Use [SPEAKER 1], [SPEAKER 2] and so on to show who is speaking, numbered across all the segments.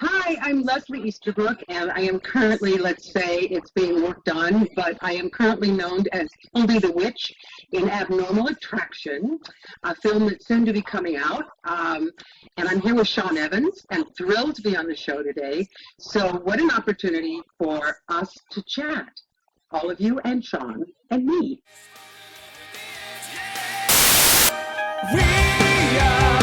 [SPEAKER 1] Hi, I'm Leslie Easterbrook, and I am currently, let's say it's being worked on, but I am currently known as Hildy the Witch in Abnormal Attraction, a film that's soon to be coming out. And I'm here with Sean Evans, and thrilled to be on the show today. So what an opportunity for us to chat, all of you and Sean and me. We are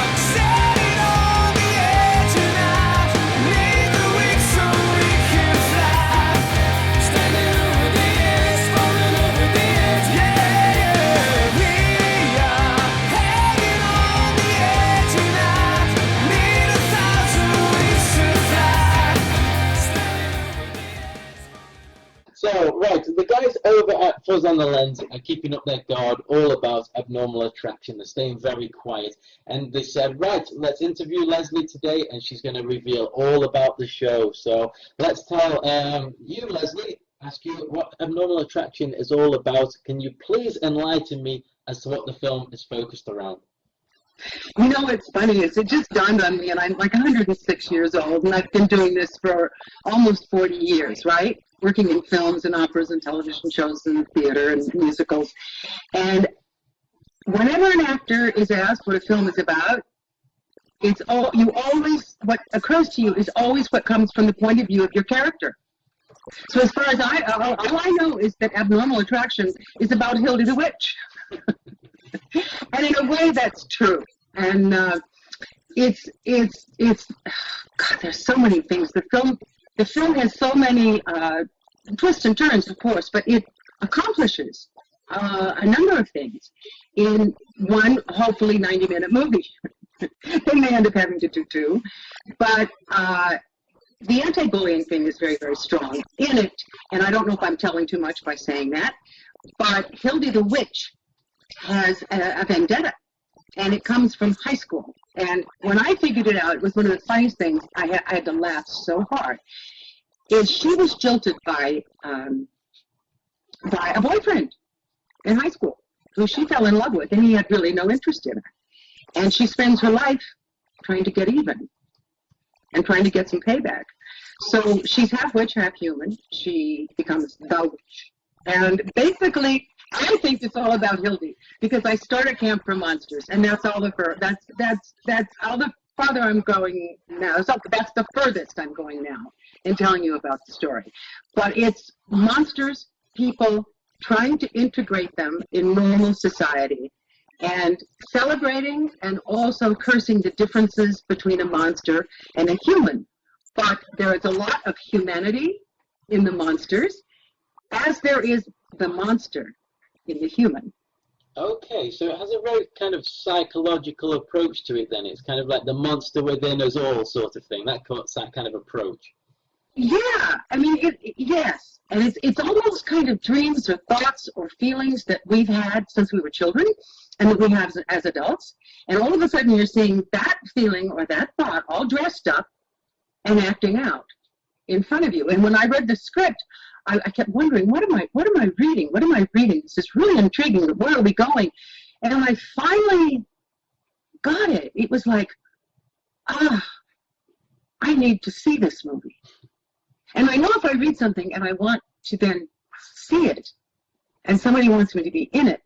[SPEAKER 2] So, right, the guys over at Fuzz on the Lens are keeping up their guard all about Abnormal Attraction. They're staying very quiet. And they said, right, let's interview Leslie today, and she's going to reveal all about the show. So let's tell you, Leslie, ask you what Abnormal Attraction is all about. Can you please enlighten me as to what the film is focused around?
[SPEAKER 1] You know what's funny is it just dawned on me, and I'm like 106 years old, and I've been doing this for almost 40 years, right? Working in films and operas and television shows and theater and musicals. And whenever an actor is asked what a film is about, what occurs to you is always what comes from the point of view of your character. So as far as all I know is that Abnormal Attraction is about Hildy the Witch. And in a way, that's true. And it's God, there's so many things. The film has so many twists and turns, of course, but it accomplishes a number of things in one, hopefully 90-minute movie. They may end up having to do two, but the anti-bullying thing is very, very strong in it. And I don't know if I'm telling too much by saying that, but Hildy the Witch has a vendetta, and it comes from high school. And when I figured it out, it was one of the funniest things. I had to laugh so hard. Is she was jilted by a boyfriend in high school who she fell in love with, and he had really no interest in her. And she spends her life trying to get even and trying to get some payback. So she's half witch, half human. She becomes the witch. And basically, I think it's all about Hildy, because I started Camp for Monsters, and that's all of her. That's all the farther I'm going now. So that's the furthest I'm going now in telling you about the story. But it's monsters, people, trying to integrate them in normal society, and celebrating and also cursing the differences between a monster and a human. But there is a lot of humanity in the monsters, as there is the monster in the human.
[SPEAKER 2] Okay, so it has a very kind of psychological approach to it then. It's kind of like the monster within us all sort of thing, that kind of approach.
[SPEAKER 1] Yeah, I mean, yes. And it's almost kind of dreams or thoughts or feelings that we've had since we were children and that we have as adults. And all of a sudden you're seeing that feeling or that thought all dressed up and acting out in front of you. And when I read the script, I kept wondering, what am I reading? What am I reading? This is really intriguing. Where are we going? And when I finally got it, it was like, I need to see this movie. And I know if I read something and I want to then see it, and somebody wants me to be in it,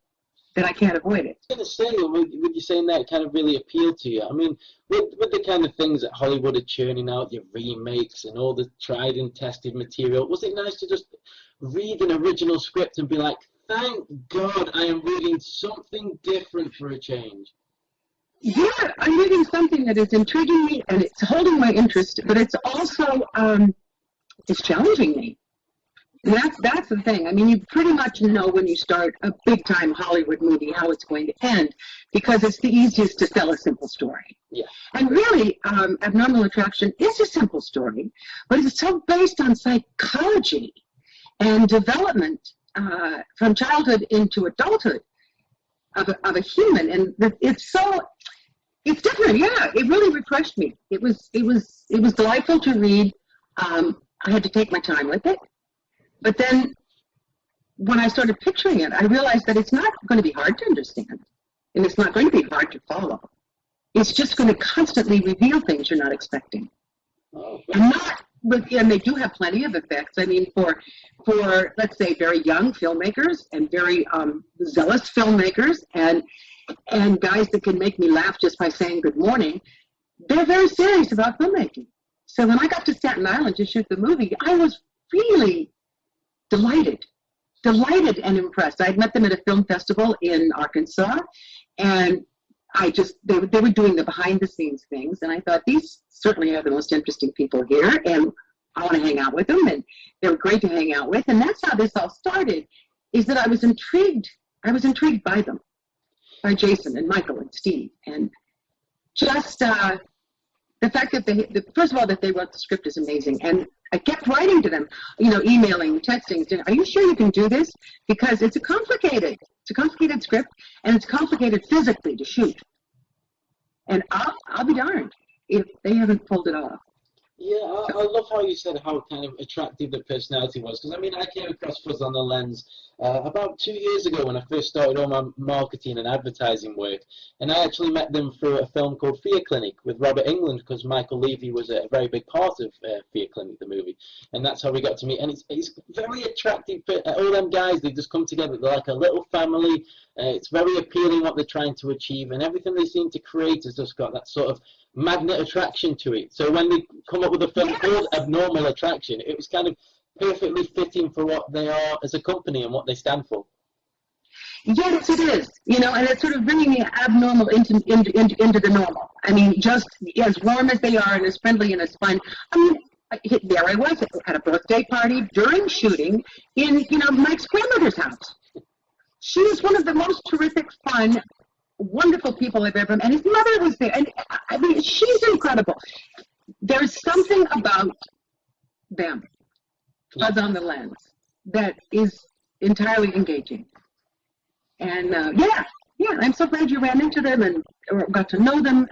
[SPEAKER 1] then I can't avoid it.
[SPEAKER 2] I was going to say, with you saying that, it kind of really appealed to you. I mean, with the kind of things that Hollywood are churning out, your remakes and all the tried and tested material, was it nice to just read an original script and be like, thank God I am reading something different for a change?
[SPEAKER 1] Yeah, I'm reading something that is intriguing me and it's holding my interest, but it's also it's challenging me. And that's the thing. I mean, you pretty much know when you start a big-time Hollywood movie how it's going to end, because it's the easiest to tell a simple story.
[SPEAKER 2] Yeah.
[SPEAKER 1] And really, Abnormal Attraction is a simple story, but it's so based on psychology and development from childhood into adulthood of a human, and it's different. Yeah, it really refreshed me. It was delightful to read. I had to take my time with it. But then when I started picturing it, I realized that it's not going to be hard to understand, and it's not going to be hard to follow. It's just going to constantly reveal things you're not expecting.
[SPEAKER 2] Oh,
[SPEAKER 1] And not, and they do have plenty of effects. I mean, for let's say very young filmmakers and very zealous filmmakers and guys that can make me laugh just by saying good morning, they're very serious about filmmaking. So when I got to Staten Island to shoot the movie, I was really delighted and impressed. I'd met them at a film festival in Arkansas, and they were doing the behind the scenes things, and I thought, these certainly are the most interesting people here, and I want to hang out with them, and they were great to hang out with, and that's how this all started, is that I was intrigued by them, by Jason and Michael and Steve, and just the fact that first of all, that they wrote the script is amazing, and I kept writing to them, emailing, texting, saying, are you sure you can do this? Because it's a complicated script, and it's complicated physically to shoot. And I'll be darned if they haven't pulled it off.
[SPEAKER 2] Yeah, I love how you said how kind of attractive the personality was. Because, I mean, I came across Fuzz on the Lens about 2 years ago when I first started all my marketing and advertising work. And I actually met them through a film called Fear Clinic with Robert Englund, because Michael Levy was a very big part of Fear Clinic, the movie. And that's how we got to meet. And it's very attractive. All them guys, they just come together. They're like a little family. It's very appealing what they're trying to achieve. And everything they seem to create has just got that sort of magnet attraction to it. So when they come up with a film called Abnormal Attraction, it was kind of perfectly fitting for what they are as a company and what they stand for.
[SPEAKER 1] Yes, it is. And it's sort of bringing the abnormal into the normal. I mean, just as warm as they are and as friendly and as fun. I mean, there I was at a birthday party during shooting in, Mike's grandmother's house. She is one of the most terrific, fun, wonderful people I've ever met. And his mother was there. And I mean, she's incredible. There's something about them, Fuzz on the Lens, that is entirely engaging. And I'm so glad you ran into them and got to know them.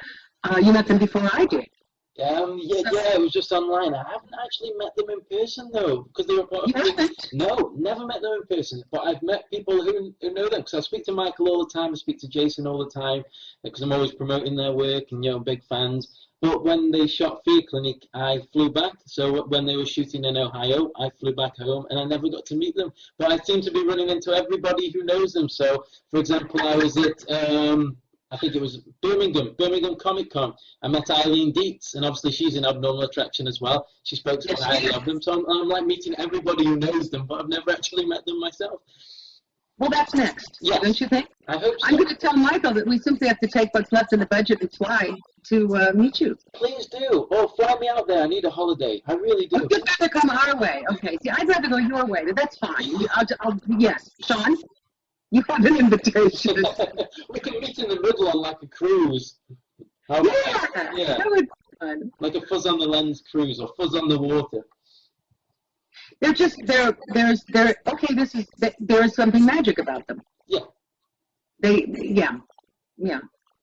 [SPEAKER 1] You met them before I did.
[SPEAKER 2] It was just online. I haven't actually met them in person, though, because they were part of...
[SPEAKER 1] You haven't?
[SPEAKER 2] No, never met them in person, but I've met people who know them, because I speak to Michael all the time, I speak to Jason all the time, because I'm always promoting their work and, big fans. But when they shot Fear Clinic, I flew back. So when they were shooting in Ohio, I flew back home, and I never got to meet them. But I seem to be running into everybody who knows them. So, for example, I was at... I think it was Birmingham Comic Con. I met Eileen Dietz, and obviously she's in Abnormal Attraction as well. She spoke so highly of them, so I'm like meeting everybody who knows them, but I've never actually met them myself.
[SPEAKER 1] Well, that's next, don't you think?
[SPEAKER 2] I hope so.
[SPEAKER 1] I'm going to tell Michael that we simply have to take what's left in the budget and fly to meet you.
[SPEAKER 2] Please do. Oh, fly me out there. I need a holiday. I really do.
[SPEAKER 1] You'd rather come our way. Okay, see, I'd rather go your way, but that's fine. Yes. Sean? You have an invitation.
[SPEAKER 2] We can meet in the middle on like a cruise.
[SPEAKER 1] Yeah, that would be fun.
[SPEAKER 2] Like a Fuzz on the Lens cruise or Fuzz on the Water.
[SPEAKER 1] There is something magic about them.
[SPEAKER 2] Yeah.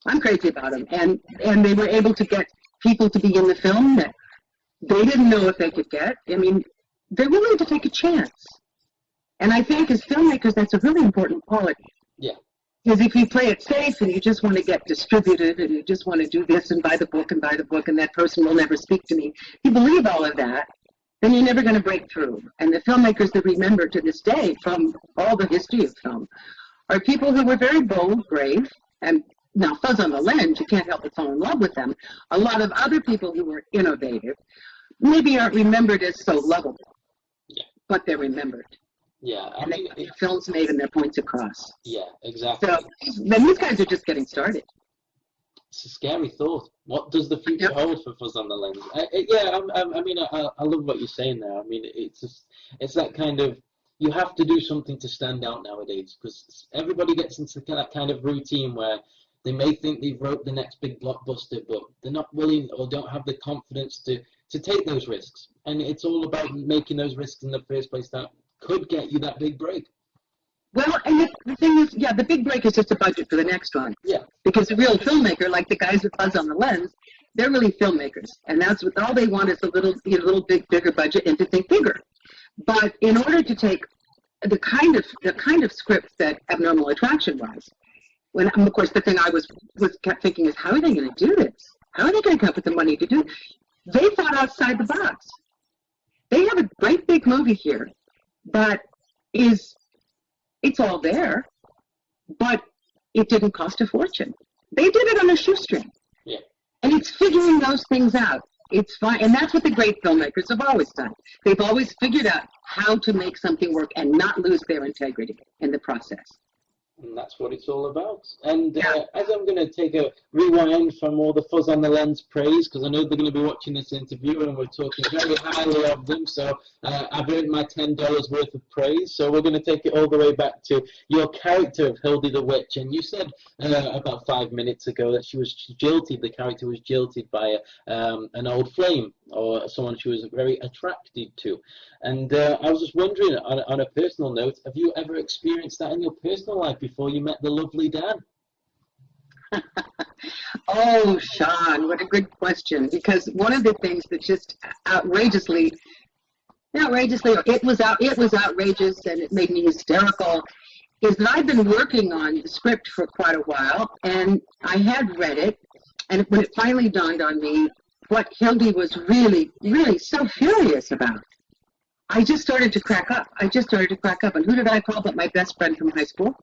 [SPEAKER 1] I'm crazy about them, and they were able to get people to be in the film that they didn't know if they could get. I mean, they're willing to take a chance. And I think as filmmakers, that's a really important quality.
[SPEAKER 2] Yeah.
[SPEAKER 1] Because if you play it safe and you just want to get distributed and you just want to do this and buy the book and that person will never speak to me, if you believe all of that, then you're never going to break through. And the filmmakers that remember to this day from all the history of film are people who were very bold, brave, and now Fuzz on the Lens, you can't help but fall in love with them. A lot of other people who were innovative maybe aren't remembered as so lovable, but they're remembered.
[SPEAKER 2] Yeah,
[SPEAKER 1] and they get their films made and their points across.
[SPEAKER 2] Yeah, exactly.
[SPEAKER 1] So then these guys are just getting started.
[SPEAKER 2] It's a scary thought. What does the future hold for Fuzz on the Lens? I love what you're saying there. I mean, it's that kind of, you have to do something to stand out nowadays, because everybody gets into that kind of routine where they may think they've wrote the next big blockbuster, but they're not willing or don't have the confidence to take those risks. And it's all about making those risks in the first place that could get you that big break.
[SPEAKER 1] Well, and the thing is, the big break is just a budget for the next one.
[SPEAKER 2] Yeah.
[SPEAKER 1] Because a real filmmaker, like the guys with Fuzz on the Lens, they're really filmmakers, and that's what all they want is a little bigger budget and to think bigger. But in order to take the kind of script that Abnormal Attraction was, of course the thing I kept thinking is, how are they going to do this? How are they going to come up with the money to do it? They thought outside the box. They have a great big movie here that it's all there, but it didn't cost a fortune. They did it on a shoestring.
[SPEAKER 2] Yeah.
[SPEAKER 1] And it's figuring those things out. It's fine. And that's what the great filmmakers have always done. They've always figured out how to make something work and not lose their integrity in the process.
[SPEAKER 2] And that's what it's all about. And as I'm going to take a rewind from all the Fuzz on the Lens praise, because I know they're going to be watching this interview and we're talking very highly of them, so I've earned my $10 worth of praise. So we're going to take it all the way back to your character of Hildy the Witch. And you said about 5 minutes ago that she was jilted, the character was jilted by an old flame or someone she was very attracted to. And I was just wondering, on a personal note, have you ever experienced that in your personal life before you met the lovely Dan?
[SPEAKER 1] Oh, Sean, what a good question. Because one of the things that just outrageously, it was outrageous and it made me hysterical, is that I've been working on the script for quite a while, and I had read it, and when it finally dawned on me what Hildy was really, really so furious about, I just started to crack up. And who did I call but my best friend from high school?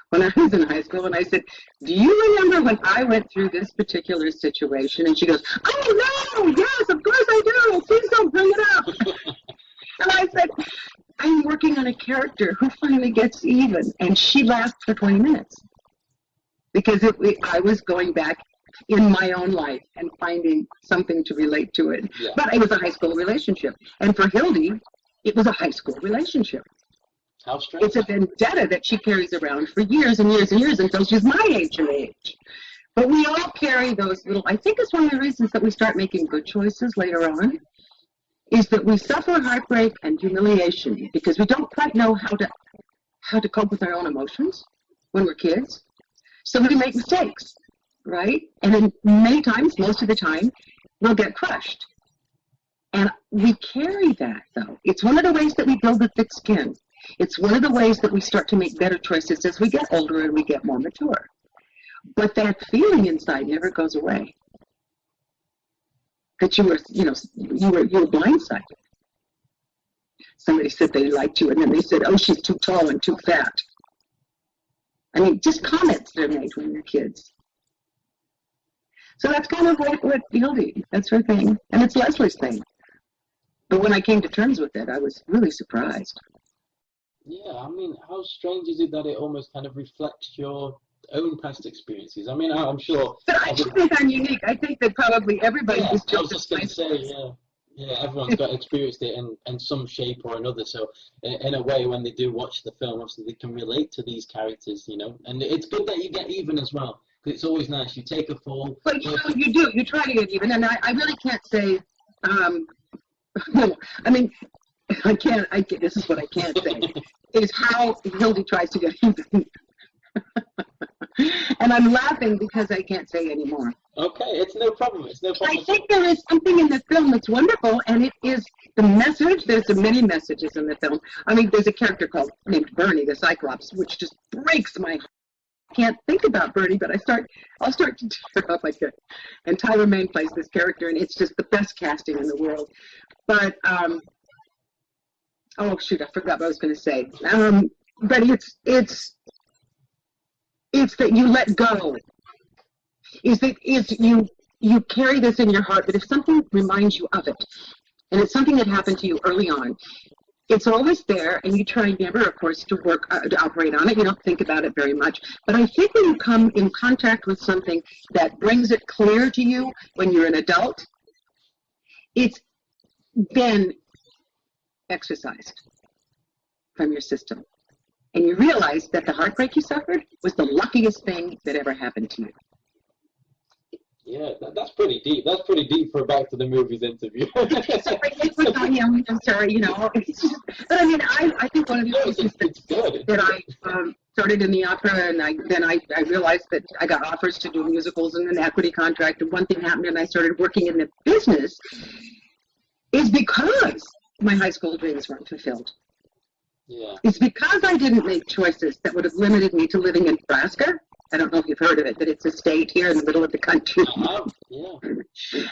[SPEAKER 1] When I was in high school, and I said, do you remember when I went through this particular situation? And she goes, oh, no, yes, of course I do. Please don't bring it up. And I said, I'm working on a character who finally gets even. And she laughed for 20 minutes because I was going back in my own life and finding something to relate to it. Yeah. But it was a high school relationship. And for Hildy, it was a high school relationship.
[SPEAKER 2] How strange.
[SPEAKER 1] It's a vendetta that she carries around for years and years and years until she's my age and age. But we all carry those little, I think it's one of the reasons that we start making good choices later on, is that we suffer heartbreak and humiliation because we don't quite know how to cope with our own emotions when we're kids. So we make mistakes. Right? And then many times, most of the time, we'll get crushed. And we carry that, though. It's one of the ways that we build a thick skin. It's one of the ways that we start to make better choices as we get older and we get more mature. But that feeling inside never goes away. That you were blindsided. Somebody said they liked you, and then they said, oh, she's too tall and too fat. I mean, just comments that are made when you're kids. So that's kind of what Hildy, that's her thing. And it's Leslie's thing. But when I came to terms with it, I was really surprised.
[SPEAKER 2] Yeah, I mean, how strange is it that it almost kind of reflects your own past experiences? I mean, I'm sure...
[SPEAKER 1] But I don't think I'm unique. I think that probably everybody is
[SPEAKER 2] I was just going to say, yeah, everyone's got experienced it in some shape or another. So in a way, when they do watch the film, obviously they can relate to these characters, And it's good that you get even as well. It's always nice. You take a fall.
[SPEAKER 1] But you do. You try to get even. And I really can't say, no, I mean, this is what I can't say, is how Hildy tries to get even. And I'm laughing because I can't say anymore.
[SPEAKER 2] Okay, it's no problem.
[SPEAKER 1] I think there is something in the film that's wonderful, and it is the message. There's many messages in the film. I mean, there's a character named Bernie, the Cyclops, which just breaks my heart. Can't think about Bernie, but I'll start to tear up like it. And Tyler Mane plays this character, and it's just the best casting in the world. But oh shoot, I forgot what I was going to say. But it's that you let go. You carry this in your heart, but if something reminds you of it, and it's something that happened to you early on, it's always there, and you try never, of course, to operate on it. You don't think about it very much. But I think when you come in contact with something that brings it clear to you when you're an adult, it's then exercised from your system. And you realize that the heartbreak you suffered was the luckiest thing that ever happened to you.
[SPEAKER 2] Yeah, that's pretty deep. That's pretty deep for a Back to the Movies interview.
[SPEAKER 1] I'm sorry, But I mean, I think one of the reasons that I started in the opera, and I realized that I got offers to do musicals and an equity contract, and one thing happened, and I started working in the business, is because my high school dreams weren't fulfilled.
[SPEAKER 2] Yeah.
[SPEAKER 1] It's because I didn't make choices that would have limited me to living in Nebraska I don't know if you've heard of it, but it's a state here in the middle of the country.
[SPEAKER 2] Yeah.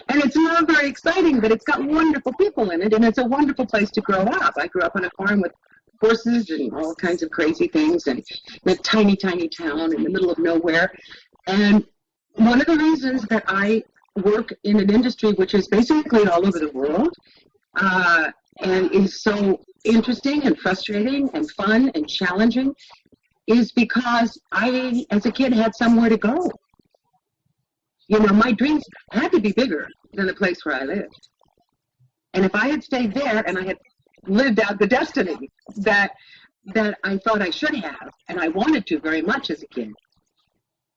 [SPEAKER 1] And it's not very exciting, but it's got wonderful people in it, and it's a wonderful place to grow up. I grew up on a farm with horses and all kinds of crazy things, and in a tiny, tiny town in the middle of nowhere. And one of the reasons that I work in an industry which is basically all over the world, and is so interesting and frustrating and fun and challenging, is because I, as a kid, had somewhere to go. You know, my dreams had to be bigger than the place where I lived. And if I had stayed there and I had lived out the destiny that I thought I should have, and I wanted to very much as a kid,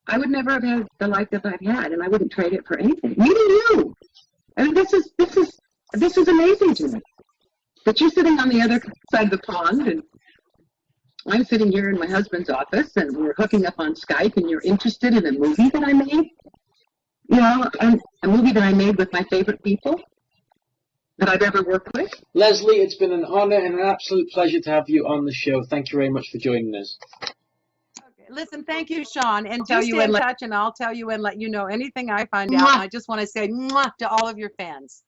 [SPEAKER 1] I would never have had the life that I've had, and I wouldn't trade it for anything. Meeting you, I mean, this is amazing to me. That you're sitting on the other side of the pond, and I'm sitting here in my husband's office, and we're hooking up on Skype, and you're interested in a movie that I made, you know, and a movie that I made with my favorite people that I've ever worked with.
[SPEAKER 2] Leslie, it's been an honor and an absolute pleasure to have you on the show. Thank you very much for joining us.
[SPEAKER 3] Okay. Listen, thank you, Sean, and do stay in touch, and I'll tell you and let you know anything I find out. And I just want to say mwah to all of your fans.